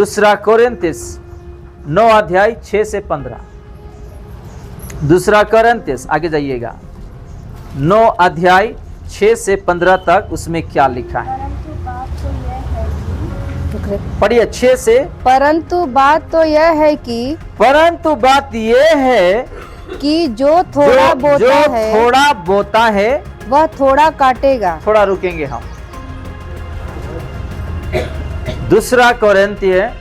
दूसरा कोरिन्थिस 9 अध्याय 6 से 15। दूसरा कोरिन्थिस, आगे जाइएगा, 9 अध्याय 6 से 15 तक, उसमें क्या लिखा है? पढ़िए 6 से। परंतु बात तो यह है कि जो थोड़ा बोता है वह थोड़ा काटेगा। थोड़ा रुकेंगे हम। दूसरा कोरिन्थिय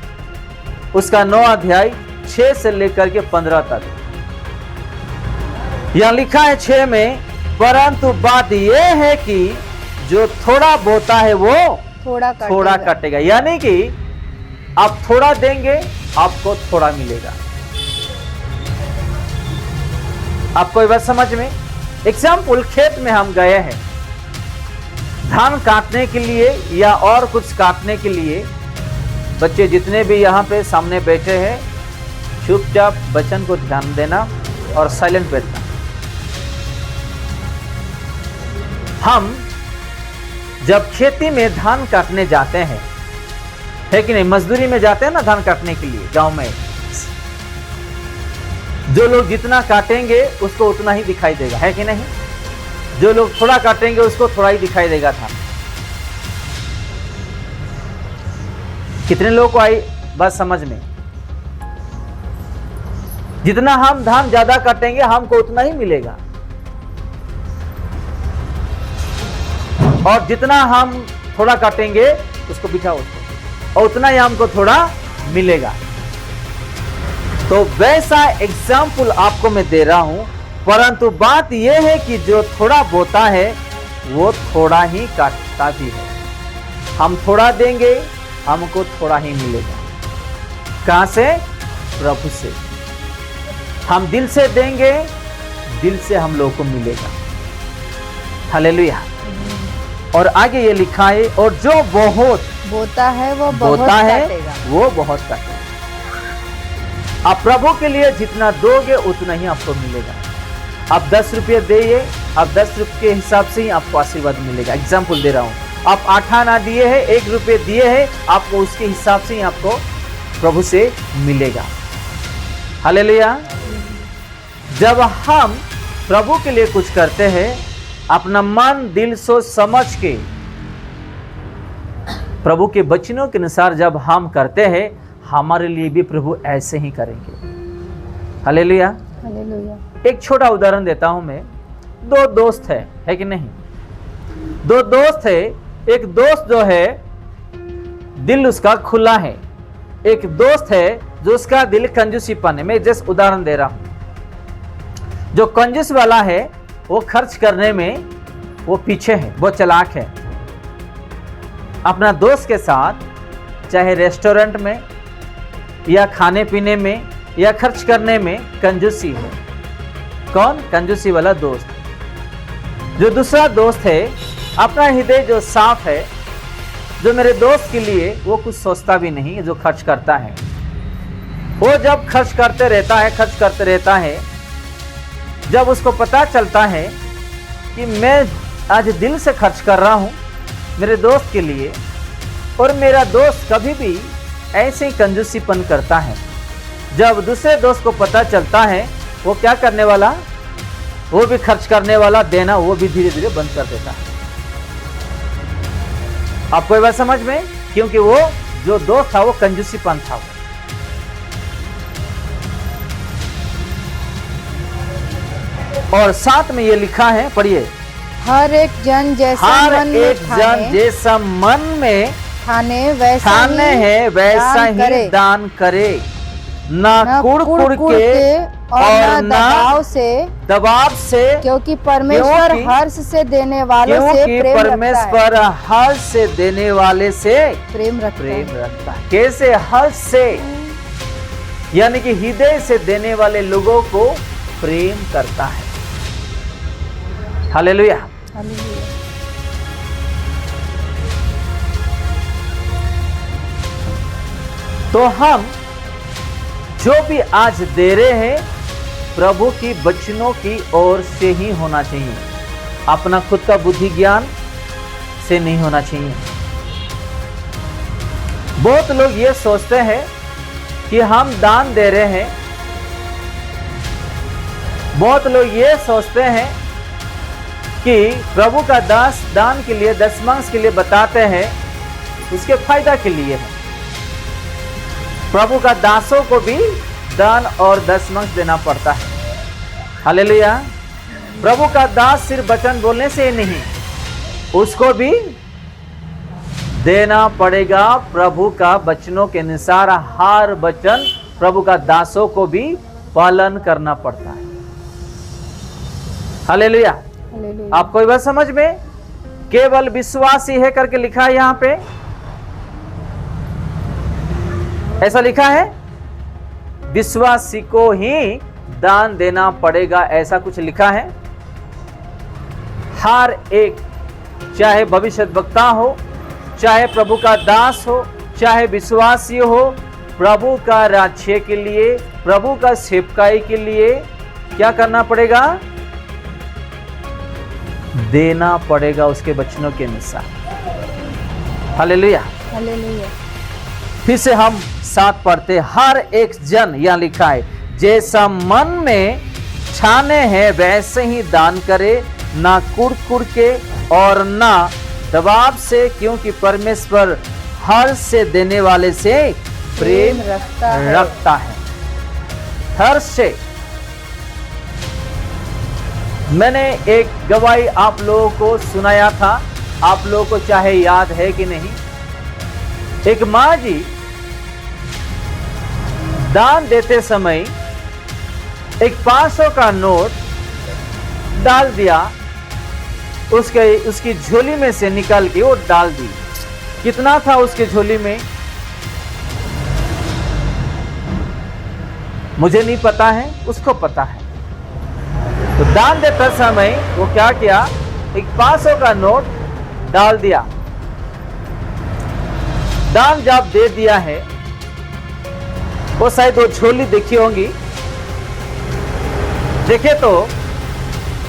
उसका 9 अध्याय 6 से लेकर के 15 तक, यहां लिखा है 6 में, परंतु बात यह है कि जो थोड़ा बोता है वो थोड़ा काटेगा। यानी कि आप थोड़ा देंगे, आपको थोड़ा मिलेगा। आपको ये बात समझ में? एग्जाम्पल, खेत में हम गए हैं धान काटने के लिए या और कुछ काटने के लिए। बच्चे जितने भी यहाँ पे सामने बैठे हैं, चुपचाप वचन को ध्यान देना और साइलेंट बैठना। हम जब खेती में धान काटने जाते हैं, है कि नहीं, मजदूरी में जाते हैं ना धान काटने के लिए गांव में, जो लोग जितना काटेंगे उसको उतना ही दिखाई देगा, है कि नहीं? जो लोग थोड़ा काटेंगे उसको थोड़ा ही दिखाई देगा धान। कितने लोगों को आई बात समझ में? जितना हम धान ज्यादा काटेंगे हमको उतना ही मिलेगा, और जितना हम थोड़ा काटेंगे उसको बिठाओ उसको, और उतना ही हमको थोड़ा मिलेगा। तो वैसा एग्जाम्पल आपको मैं दे रहा हूं, परंतु बात यह है कि जो थोड़ा बोता है वो थोड़ा ही काटता भी है। हम थोड़ा देंगे, हमको थोड़ा ही मिलेगा। कहां से? प्रभु से। हम दिल से देंगे, दिल से हम लोगों को मिलेगा। हालेलुया। और आगे ये लिखा है, और जो बहुत बोता है वो बहुत काटेगा। आप प्रभु के लिए जितना दोगे उतना ही आपको मिलेगा। आप 10 रुपये दिए, आप 10 रुपये के हिसाब से ही आपको आशीर्वाद मिलेगा। एग्जाम्पल दे रहा हूं, आप 8 आना दिए हैं, 1 रुपये दिए हैं, आपको उसके हिसाब से ही आपको प्रभु से मिलेगा। हालेलुया। जब हम प्रभु के लिए कुछ करते हैं, अपना मन, दिल, सोच समझ के प्रभु के वचनों के अनुसार जब हम करते हैं, हमारे लिए भी प्रभु ऐसे ही करेंगे। हालेलुया। हालेलुया। एक छोटा उदाहरण देता हूं मैं। 2 दोस्त है कि नहीं? 2 दोस्त है। एक दोस्त जो है दिल उसका खुला है, एक दोस्त है जो उसका दिल कंजूसीपन है। मैं जस्ट उदाहरण दे रहा हूं। जो कंजूस वाला है वो खर्च करने में वो पीछे है, वो चालाक है। अपना दोस्त के साथ चाहे रेस्टोरेंट में या खाने पीने में या खर्च करने में कंजूसी है। कौन? कंजूसी वाला दोस्त। जो दूसरा दोस्त है, अपना हृदय जो साफ है, जो मेरे दोस्त के लिए वो कुछ सोचता भी नहीं, जो खर्च करता है, वो जब खर्च करते रहता है, जब उसको पता चलता है कि मैं आज दिल से खर्च कर रहा हूं मेरे दोस्त के लिए, और मेरा दोस्त कभी भी ऐसे ही कंजूसीपन करता है, जब दूसरे दोस्त को पता चलता है, वो क्या करने वाला? वो भी खर्च करने वाला, देना वो भी धीरे धीरे बंद कर देता है। आपको ये बात समझ में? क्योंकि वो जो दोस्त था वो कंजूसीपन था। और साथ में ये लिखा है, पढ़िए, हर एक जन जैसा मन में ठाने वैसा ही दान करे, ना कुड़ के और ना दबाव से, क्योंकि परमेश्वर हर्ष से देने वालों से प्रेम रखता है। कैसे? हर्ष से, यानी कि हृदय से देने वाले लोगों को प्रेम करता है। हालेलुया। हालेलुया। तो हम जो भी आज दे रहे हैं, प्रभु की वचनों की ओर से ही होना चाहिए, अपना खुद का बुद्धि ज्ञान से नहीं होना चाहिए। बहुत लोग ये सोचते हैं कि हम दान दे रहे हैं, बहुत लोग ये सोचते हैं कि प्रभु का दास दान के लिए, दशमांश के लिए बताते हैं, उसके फायदा के लिए है। प्रभु का दासों को भी दान और दशमांश देना पड़ता है। हालेलुया। प्रभु का दास सिर्फ वचन बोलने से ही नहीं, उसको भी देना पड़ेगा। प्रभु का वचनों के अनुसार हर वचन प्रभु का दासों को भी पालन करना पड़ता है। हालेलुया। आपको ये बात समझ में? केवल विश्वास ही है करके लिखा है यहां पे, ऐसा लिखा है, विश्वासी को ही दान देना पड़ेगा, ऐसा कुछ लिखा है। हर एक, चाहे भविष्यद्वक्ता हो, चाहे प्रभु का दास हो, चाहे विश्वासी हो, प्रभु का राज्य के लिए, प्रभु का सेवकाई के लिए क्या करना पड़ेगा? देना पड़ेगा उसके वचनों के अनुसार। हालेलुया। हालेलुया। फिर से हम साथ पढ़ते, हर एक जन, यहां लिखा है, जैसा मन में ठाने हैं वैसे ही दान करे, ना कुड़ के और ना दबाव से, क्योंकि परमेश्वर हर से देने वाले से प्रेम रखता है। हर से। मैंने एक गवाही आप लोगों को सुनाया था, आप लोगों को चाहे याद है कि नहीं। एक माँ जी दान देते समय एक 500 का नोट डाल दिया, उसकी झोली में से निकाल के वो डाल दी। कितना था उसके झोली में मुझे नहीं पता है, उसको पता है। तो दान देते समय वो क्या किया, एक 500 का नोट डाल दिया। दान जब दे दिया है, वो शायद वो झोली देखी होंगी, देखे तो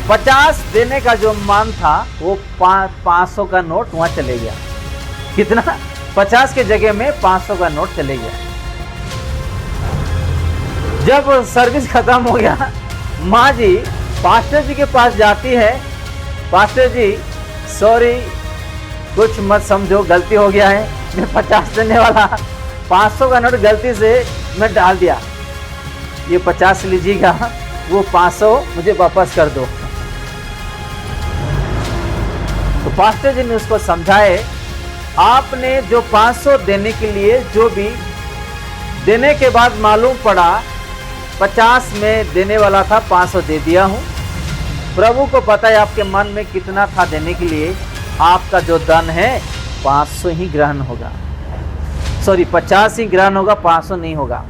50 देने का जो मान था वो 500 का नोट वहां चले गया। कितना? 50 के जगह में 500 का नोट चले गया। जब सर्विस खत्म हो गया, माँ जी पास्टर जी के पास जाती है, पास्टर जी सॉरी, कुछ मत समझो, गलती हो गया है, मैं 50 देने वाला 500 का नोट गलती से मैं डाल दिया, ये 50 लीजिएगा, वो 500 मुझे वापस कर दो। तो पास्टर जी ने उसको समझाए, आपने जो 500 देने के लिए, जो भी देने के बाद मालूम पड़ा 50 में देने वाला था, 500 दे दिया हूं। प्रभु को पता है आपके मन में कितना था देने के लिए, आपका जो दान है 500 ही ग्रहण होगा, सॉरी 50 ही ग्रहण होगा, 500 नहीं होगा।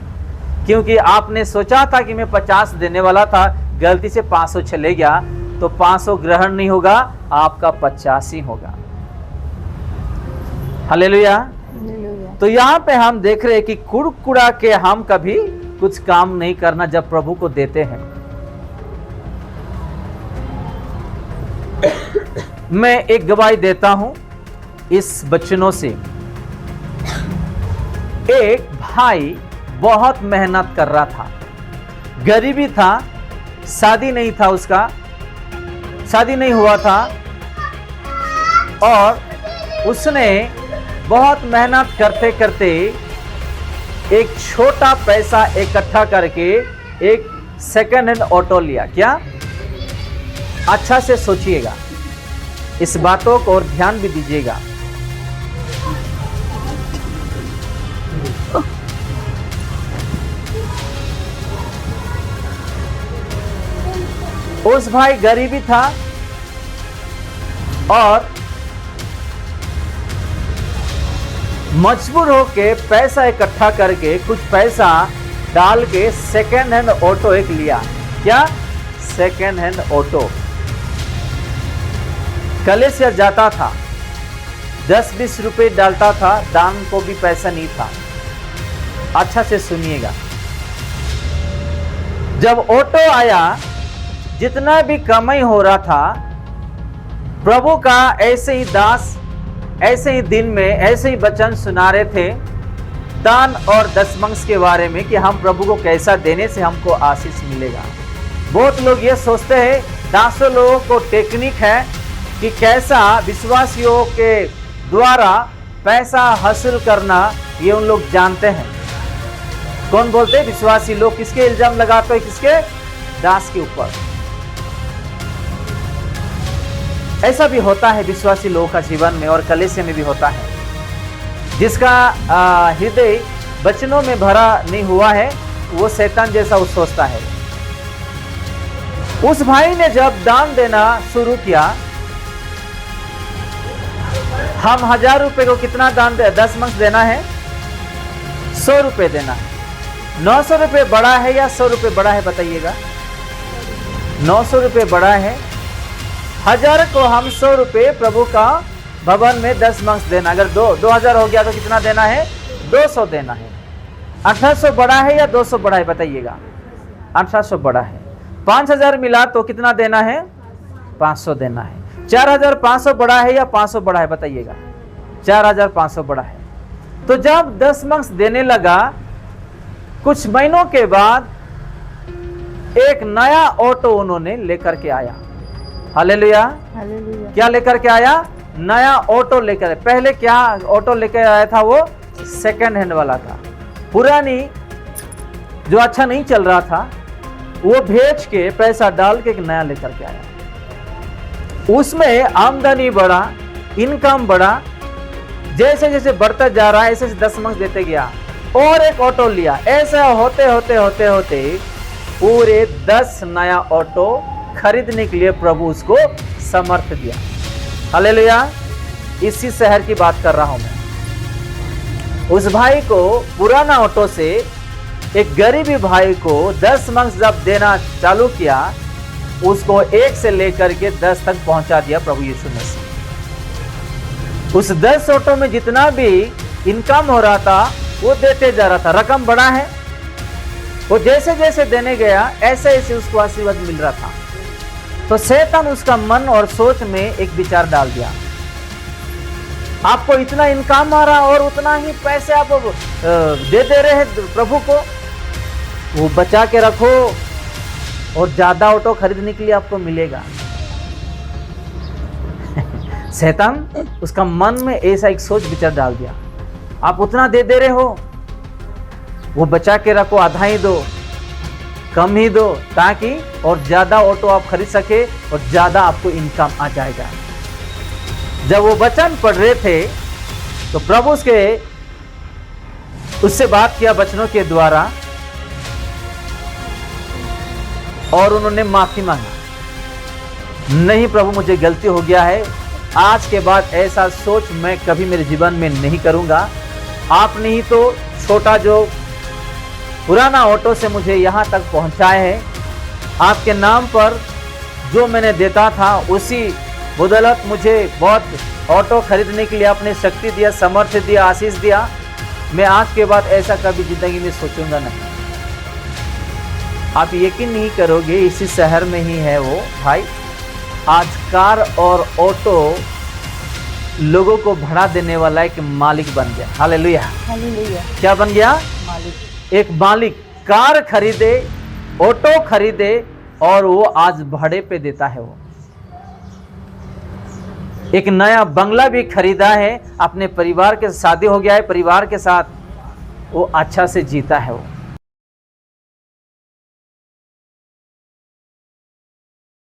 क्योंकि आपने सोचा था कि मैं 50 देने वाला था, गलती से 500 चले गया, तो 500 ग्रहण नहीं होगा, आपका 50 ही होगा। हालेलुया। तो यहाँ पे हम देख रहे हैं कि कुड़ा के हम कभी कुछ काम नहीं करना जब प्रभु को देते हैं। मैं एक गवाही देता हूं इस वचनों से। एक भाई बहुत मेहनत कर रहा था, गरीबी था, शादी नहीं था, उसका शादी नहीं हुआ था, और उसने बहुत मेहनत करते करते एक छोटा पैसा इकट्ठा करके एक सेकंड हैंड ऑटो लिया। क्या? अच्छा से सोचिएगा, इस बातों को और ध्यान भी दीजिएगा। उस भाई गरीबी था और मजबूर होके पैसा इकट्ठा करके कुछ पैसा डाल के सेकेंड हैंड ऑटो एक लिया। क्या? Second hand auto. कलेसिया जाता था, 10-20 रुपए डालता था, दान को भी पैसा नहीं था। अच्छा से सुनिएगा, जब ऑटो आया, जितना भी कमाई हो रहा था, प्रभु का ऐसे ही दास ऐसे ही दिन में ऐसे ही वचन सुना रहे थे दान और दशमांश के बारे में कि हम प्रभु को कैसा देने से हमको आशीष मिलेगा। बहुत लोग ये सोचते हैं, दासों लोगों को टेक्निक है कि कैसा विश्वासियों के द्वारा पैसा हासिल करना, ये उन लोग जानते हैं। कौन बोलते हैं? विश्वासी लोग। किसके इल्जाम लगाते हैं? किसके? दास के ऊपर। ऐसा भी होता है विश्वासी लोगों का जीवन में और कलीसिया में भी होता है। जिसका हृदय वचनों में भरा नहीं हुआ है, वो शैतान जैसा वो सोचता है। उस भाई ने जब दान देना शुरू किया, हम 1000 रुपए को कितना दान दे? 10 मंथ देना है, 100 रुपए देना है। 900 रुपए बड़ा है या 100 रुपए बड़ा है? बताइएगा। 900 रुपए बड़ा है। 1000 को हम 100 रुपए प्रभु का भवन में 10 मंथ देना। अगर 2000 हो गया तो कितना देना है? 200 देना है। 1800 बड़ा है या 200 बड़ा है? बताइएगा। 1800 बड़ा है। 5000 मिला तो कितना देना है? 500 देना है। 4500 बड़ा है या 500 बड़ा है? बताइएगा। 4500 बड़ा है। तो जब 10 मंथ देने लगा, कुछ महीनों के बाद एक नया ऑटो उन्होंने लेकर के आया। हालेलुया। हालेलुया। क्या लेकर के आया? नया ऑटो लेकर। पहले क्या ऑटो लेकर आया था? वो सेकंड हैंड वाला था। पुरानी जो अच्छा नहीं चल रहा था, वो बेच के पैसा डाल के एक नया लेकर के आया। उसमें आमदनी बढ़ा, इनकम बढ़ा। जैसे जैसे बढ़ता जा रहा है, ऐसे 10 मंथ देते गया और एक ऑटो लिया। ऐसा होते होते होते होते पूरे 10 नया ऑटो खरीदने के लिए प्रभु उसको समर्थ दिया। हालेलुया। इसी शहर की बात कर रहा हूं मैं। उस भाई को पुराना ऑटो से एक गरीबी भाई को 10 मंथ जब देना चालू किया, उसको 1 से लेकर के 10 तक पहुंचा दिया प्रभु यीशु मसीह। उस 10 ऑटो में जितना भी इनकम हो रहा था, वो देते जा रहा था। रकम बड़ा है, वो जैसे जैसे देने गया, ऐसे ऐसे उसको आशीर्वाद मिल रहा था। तो शैतान उसका मन और सोच में एक विचार डाल दिया, आपको इतना इनकम आ रहा और उतना ही पैसे आप दे रहे हैं प्रभु को, वो बचा के रखो और ज्यादा ऑटो खरीदने के लिए आपको मिलेगा। शैतान उसका मन में ऐसा एक सोच विचार डाल दिया, आप उतना दे रहे हो, वो बचा के रखो, आधा ही दो, कम ही दो, ताकि और ज्यादा ऑटो आप खरीद सके और ज्यादा आपको इनकम आ जाएगा। जब वो वचन पढ़ रहे थे तो प्रभु उससे बात किया वचनों के द्वारा और उन्होंने माफी मांगी। नहीं प्रभु, मुझे गलती हो गया है, आज के बाद ऐसा सोच मैं कभी मेरे जीवन में नहीं करूंगा। आपने ही तो छोटा जो पुराना ऑटो से मुझे यहाँ तक पहुँचाए हैं, आपके नाम पर जो मैंने देता था उसी बदौलत मुझे बहुत ऑटो खरीदने के लिए आपने शक्ति दिया, सामर्थ्य दिया, आशीष दिया। मैं आज के बाद ऐसा कभी जिंदगी में सोचूंगा नहीं। आप यकीन नहीं करोगे, इसी शहर में ही है वो भाई, आज कार और ऑटो लोगों को भाड़ा देने वाला एक मालिक बन गया। हालेलुया। हालेलुया। क्या बन गया? मालिक। एक मालिक कार खरीदे, ऑटो खरीदे और वो आज भाड़े पे देता है। वो एक नया बंगला भी खरीदा है, अपने परिवार के शादी हो गया है, परिवार के साथ वो अच्छा से जीता है। वो